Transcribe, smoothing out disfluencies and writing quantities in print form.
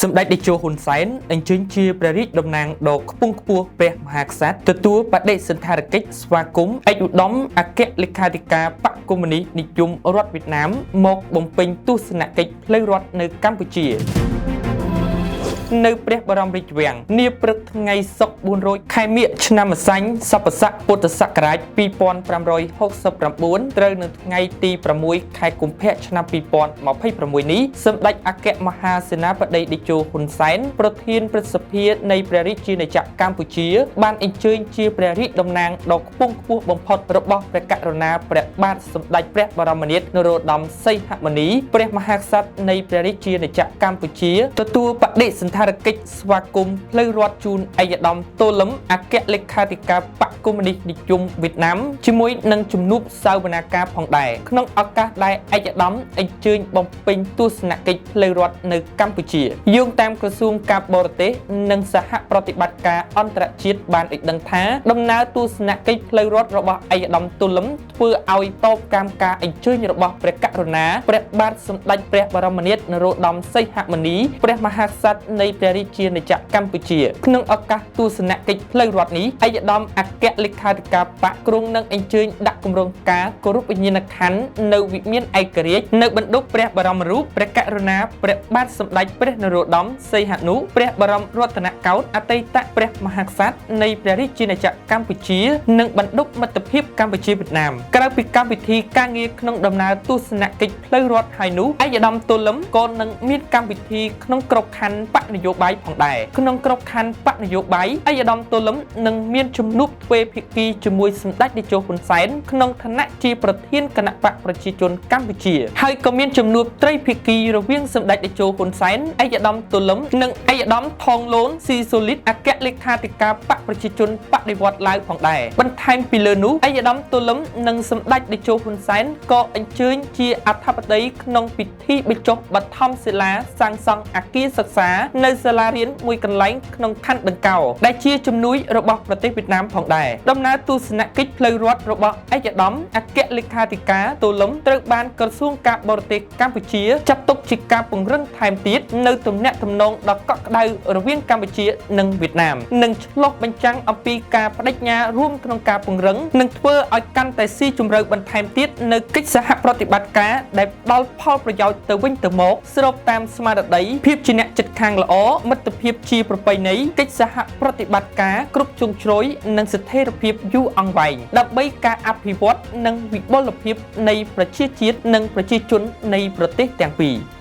សម្ដេចតេជោហ៊ុនសែនអញ្ជើញជាព្រះរាជតំណាងដ៏ខ្ពង់ខ្ពស់ព្រះមហាក្សត្រទទួលបដិសណ្ឋារកិច្ចស្វាគមន៍ឯកឧត្តមអគ្គលេខាធិការបកកុម្មុយនីសនិយមរដ្ឋវៀតណាមមកបំពេញទស្សនកិច្ចផ្លូវរដ្ឋនៅកម្ពុជានៅព្រះបរមរាជវាំងនាព្រឹកថ្ងៃសុក្រ4រោចខែមិញឆ្នាំម្សាញ់សព្វស័ក្តិពុទ្ធសករាជ2569ត្រូវនៅថ្ងៃទី6ខែកុម្ភៈឆ្នាំ2026នេះសម្ដេចអគ្គមហាសេនាបតីតេជោហ៊ុនសែនប្រធានព្រឹទ្ធសភានៃព្រះរាជាណាចក្រកម្ពុជាបានអញ្ជើញជាព្រះរាជតំណាងដ៏ខ្ពង់ខ្ពស់បំផុតរបស់ព្រះករុណាព្រះបាទសម្ដេចព្រះបរមនាថនរោត្តមសីហមុនីព្រះមហាក្សត្រនៃព្រះរាជាណាចក្រកម្ពុជាទទួលបដិសណ្ឋារកិច្ចស្វាគមន៍ផ្លូវរដ្ឋជូនឯកឧត្តមតូលឹមអគ្គលេខាធិការបកកុម្មុយនីសនិយមវៀតណាមជាមួយនឹងជំនួបសាវនាការផងដែរក្នុងឱកាសដែលឯកឧត្តមអញ្ជើញបំពេញទស្សនកិច្ចផ្លូវរដ្ឋនៅកម្ពុជាយោងតាមក្រសួងការបរទេសនិងសហប្រតិបត្តិការអន្តរជាតិបានឲ្យដឹងថាដំណើរទស្សនកិច្ចផ្លូវរដ្ឋរបស់ឯកឧត្តមតូលឹមធ្វើឲ្យតបតាមការអញ្ជើញរបស់ព្រះករុណាព្រះបាទសម្ដេចព្រះបរមនាថនរោត្តមសីហមុនីព្រះមហាក្សត្រនៃព្រះរាជាណាចក្រកម្ពុជាក្នុងឱកាសទស្សនកិច្ចផ្លូវរដ្ឋនេះឯកឧត្តមអគ្គលេខាធិការបកក្រុងនឹងអញ្ជើញដាក់គម្រោងការគោរពវិញ្ញាណក្ខន្ធនៅវិមានឯករាជ្យនៅបណ្ឌុះព្រះបរមរូបព្រះករុណាព្រះបាទសម្ដេចព្រះនរោត្តមសីហនុព្រះបរមរតនកោដ្ឋអតីតព្រះមហាក្សត្រនៃព្រះរាជាណាចក្រកម្ពុជានិងបណ្ឌុះមិត្តភាពកម្ពុជាវៀតណាមក្រៅពីកម្មវិធីការងារក្នុងដំណើរទស្សនកិច្ចផ្លូវរដ្ឋហើយនោះឯកឧត្តមតូលឹមក៏នឹងមានកម្មវិធីក្នុងក្របខ័ណ្ឌបកនយោបាយផងដែរក្នុងក្របខ័ណ្ឌបកនយោបាយឯកឧត្តមតូលឹមនឹងមានជំនួបទ្វេភាគីជាមួយសម្ដេចតេជោហ៊ុនសែនក្នុងឋានៈជាប្រធានគណៈបកប្រជាជនកម្ពុជាហើយក៏មានជំនួបត្រីភាគីរវាងសម្ដេចតេជោហ៊ុនសែនឯកឧត្តមតូលឹមនិងឯកឧត្តមថងលូនស៊ីសូលីតអគ្គលេខាធិការបកប្រជាជនបដិវត្តន៍ឡាវផងដែរបន្ថែមពីលើនោះឯកឧត្តមតូលឹមនិងសម្ដេចតេជោហ៊ុនសែនក៏អញ្ជើញជាអធិបតីក្នុងពិធីបញ្ចុះបឋមសិលាសាងសង់អគារសិក្សានៅសាលារៀនមួយកន្លែងក្នុងខណ្ឌដង្កោដែលជាជំនួយរបស់ប្រទេសវៀតណាមផងដែរដំណើរទស្សនកិច្ចផ្លូវរដ្ឋរបស់ឯកឧត្តមអគ្គលេខាធិការតូលឹមត្រូវបានក្រសួងការបរទេសកម្ពុជាចាត់ទុកជាការពង្រឹងថែមទៀតនៅទំនាក់ទំនងដ៏កក់ក្ដៅរវាងកម្ពុជានិងវៀតណាមនិងឆ្លុះបញ្ចាំងអំពីការបដិញ្ញារួមក្នុងការពង្រឹងនិងធ្វើឲ្យកាន់តែស៊ីជម្រៅបន្ថែមទៀតនៅកិច្ចសហប្រតិបត្តិការដែលផ្ដល់ផលប្រយោជន៍ទៅវិញទៅមកស្របតាមស្មារតីភាពជាអ្នកជិតខាងល្អមិត្តភាពជាប្រពៃណីកិច្ចសហប្រតិបត្តិការគ្រប់ជ្រុងជ្រោយនិងស្ថិរភាពយូរអង្វែងដើម្បីការអភិវឌ្ឍនិងវិបុលភាពនៃប្រជាជាតិនិងប្រជាជននៃប្រទេសទាំងពីរ